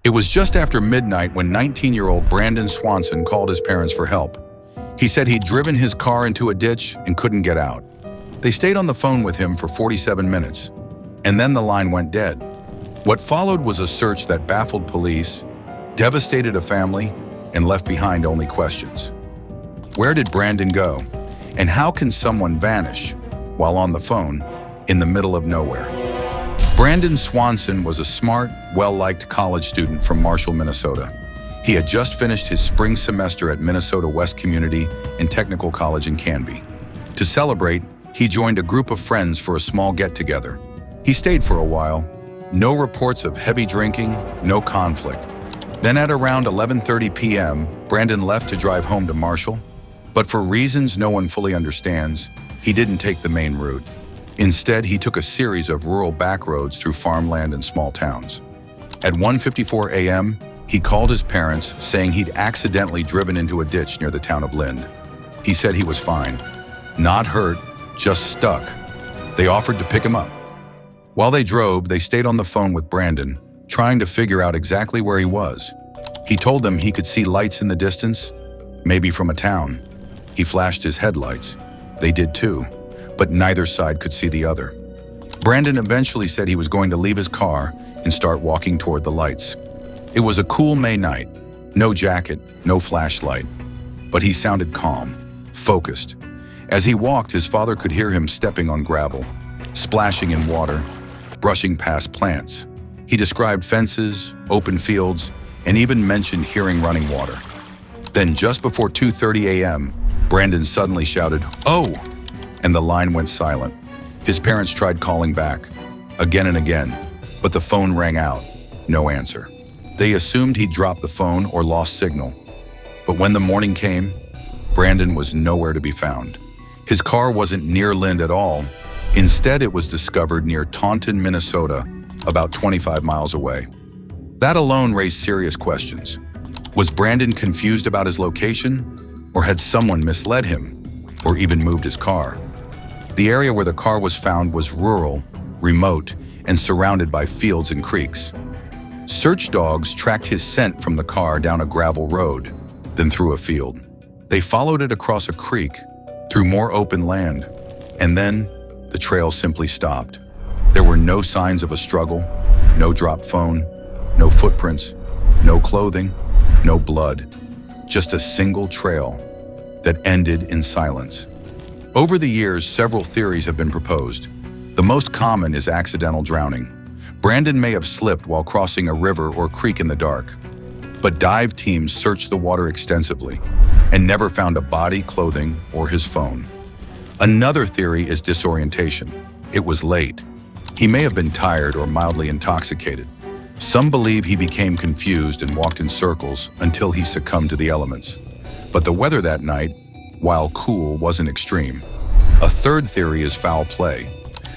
It was just after midnight when 19-year-old Brandon Swanson called his parents for help. He said he'd driven his car into a ditch and couldn't get out. They stayed on the phone with him for 47 minutes, and then the line went dead. What followed was a search that baffled police, devastated a family, and left behind only questions. Where did Brandon go? And how can someone vanish while on the phone in the middle of nowhere? Brandon Swanson was a smart, well-liked college student from Marshall, Minnesota. He had just finished his spring semester at Minnesota West Community and Technical College in Canby. To celebrate, he joined a group of friends for a small get-together. He stayed for a while. No reports of heavy drinking, no conflict. Then at around 11:30 p.m., Brandon left to drive home to Marshall. But for reasons no one fully understands, he didn't take the main route. Instead, he took a series of rural back roads through farmland and small towns. At 1:54 a.m., he called his parents, saying he'd accidentally driven into a ditch near the town of Lind. He said he was fine, not hurt, just stuck. They offered to pick him up. While they drove, they stayed on the phone with Brandon, trying to figure out exactly where he was. He told them he could see lights in the distance, maybe from a town. He flashed his headlights. They did too, but neither side could see the other. Brandon eventually said he was going to leave his car and start walking toward the lights. It was a cool May night, no jacket, no flashlight, but he sounded calm, focused. As he walked, his father could hear him stepping on gravel, splashing in water, brushing past plants. He described fences, open fields, and even mentioned hearing running water. Then just before 2:30 a.m., Brandon suddenly shouted, "Oh!" and the line went silent. His parents tried calling back, again and again, but the phone rang out, no answer. They assumed he'd dropped the phone or lost signal. But when the morning came, Brandon was nowhere to be found. His car wasn't near Lind at all. Instead, it was discovered near Taunton, Minnesota, about 25 miles away. That alone raised serious questions. Was Brandon confused about his location? Or had someone misled him? Or even moved his car? The area where the car was found was rural, remote, and surrounded by fields and creeks. Search dogs tracked his scent from the car down a gravel road, then through a field. They followed it across a creek, through more open land, and then the trail simply stopped. There were no signs of a struggle, no dropped phone, no footprints, no clothing, no blood, just a single trail that ended in silence. Over the years, several theories have been proposed. The most common is accidental drowning. Brandon may have slipped while crossing a river or creek in the dark, but dive teams searched the water extensively and never found a body, clothing, or his phone. Another theory is disorientation. It was late. He may have been tired or mildly intoxicated. Some believe he became confused and walked in circles until he succumbed to the elements. But the weather that night, while cool, wasn't extreme. A third theory is foul play.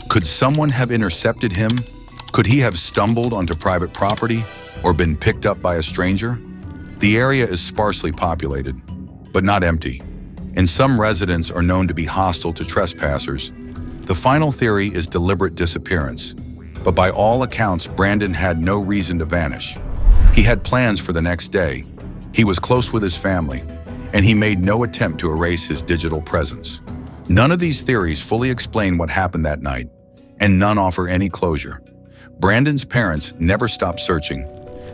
Could someone have intercepted him? Could he have stumbled onto private property or been picked up by a stranger? The area is sparsely populated, but not empty, and some residents are known to be hostile to trespassers. The final theory is deliberate disappearance, but by all accounts, Brandon had no reason to vanish. He had plans for the next day. He was close with his family, and he made no attempt to erase his digital presence. None of these theories fully explain what happened that night, and none offer any closure. Brandon's parents never stopped searching.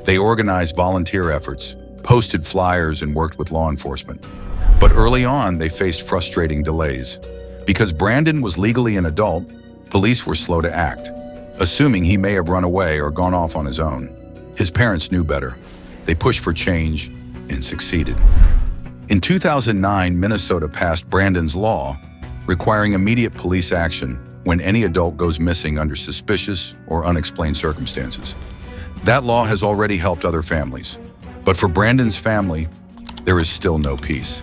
They organized volunteer efforts, posted flyers, and worked with law enforcement. But early on, they faced frustrating delays. Because Brandon was legally an adult, police were slow to act, assuming he may have run away or gone off on his own. His parents knew better. They pushed for change and succeeded. In 2009, Minnesota passed Brandon's law, requiring immediate police action when any adult goes missing under suspicious or unexplained circumstances. That law has already helped other families, but for Brandon's family, there is still no peace.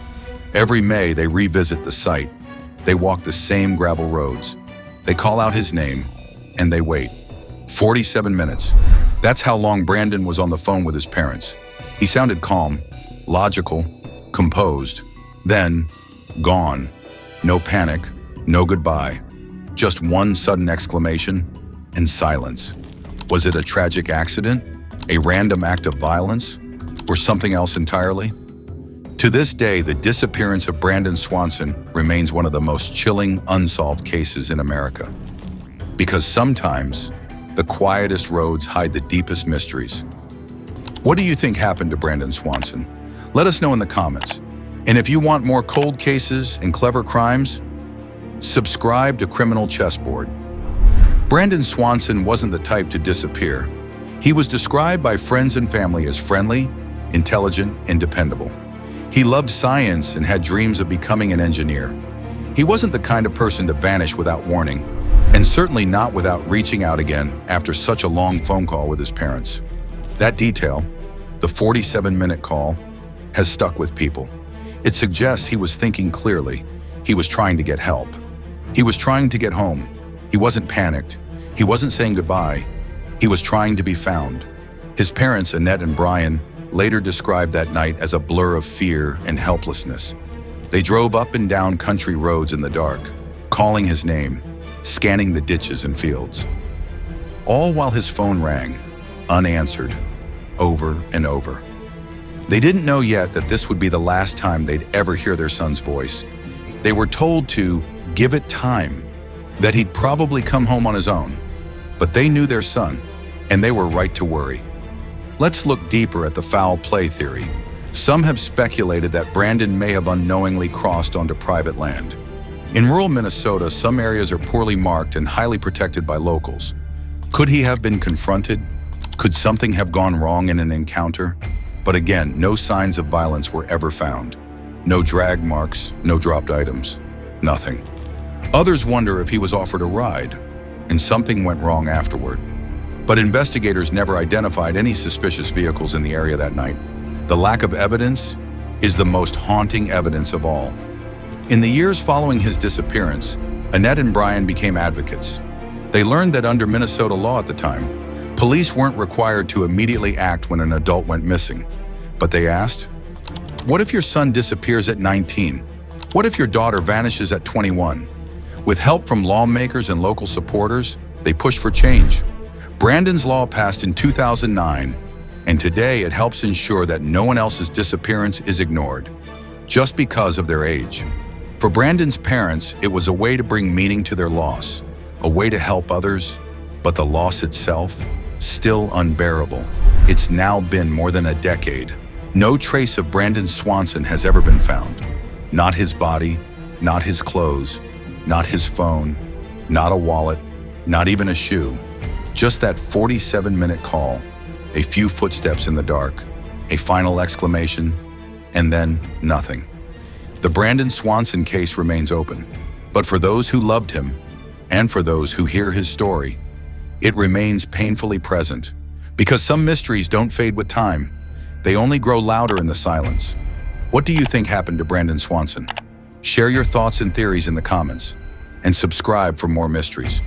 Every May, they revisit the site. They walk the same gravel roads. They call out his name, and they wait. 47 minutes. That's how long Brandon was on the phone with his parents. He sounded calm, logical, composed. Then, gone. No panic, no goodbye. Just one sudden exclamation and silence. Was it a tragic accident? A random act of violence? Or something else entirely? To this day, the disappearance of Brandon Swanson remains one of the most chilling, unsolved cases in America. Because sometimes, the quietest roads hide the deepest mysteries. What do you think happened to Brandon Swanson? Let us know in the comments. And if you want more cold cases and clever crimes, subscribe to Criminal Chessboard. Brandon Swanson wasn't the type to disappear. He was described by friends and family as friendly, intelligent, and dependable. He loved science and had dreams of becoming an engineer. He wasn't the kind of person to vanish without warning, and certainly not without reaching out again after such a long phone call with his parents. That detail, the 47-minute call, has stuck with people. It suggests he was thinking clearly. He was trying to get help. He was trying to get home. He wasn't panicked. He wasn't saying goodbye. He was trying to be found. His parents, Annette and Brian, later described that night as a blur of fear and helplessness. They drove up and down country roads in the dark, calling his name, scanning the ditches and fields. All while his phone rang, unanswered, over and over. They didn't know yet that this would be the last time they'd ever hear their son's voice. They were told to give it time, that he'd probably come home on his own. But they knew their son, and they were right to worry. Let's look deeper at the foul play theory. Some have speculated that Brandon may have unknowingly crossed onto private land. In rural Minnesota, some areas are poorly marked and highly protected by locals. Could he have been confronted? Could something have gone wrong in an encounter? But again, no signs of violence were ever found. No drag marks, no dropped items, nothing. Others wonder if he was offered a ride, and something went wrong afterward. But investigators never identified any suspicious vehicles in the area that night. The lack of evidence is the most haunting evidence of all. In the years following his disappearance, Annette and Brian became advocates. They learned that under Minnesota law at the time, police weren't required to immediately act when an adult went missing. But they asked, what if your son disappears at 19? What if your daughter vanishes at 21? With help from lawmakers and local supporters, they pushed for change. Brandon's law passed in 2009, and today it helps ensure that no one else's disappearance is ignored, just because of their age. For Brandon's parents, it was a way to bring meaning to their loss, a way to help others, but the loss itself, still unbearable. It's now been more than a decade. No trace of Brandon Swanson has ever been found. Not his body, not his clothes, not his phone, not a wallet, not even a shoe. Just that 47-minute call, a few footsteps in the dark, a final exclamation, and then nothing. The Brandon Swanson case remains open, but for those who loved him, and for those who hear his story, it remains painfully present. Because some mysteries don't fade with time, they only grow louder in the silence. What do you think happened to Brandon Swanson? Share your thoughts and theories in the comments, and subscribe for more mysteries.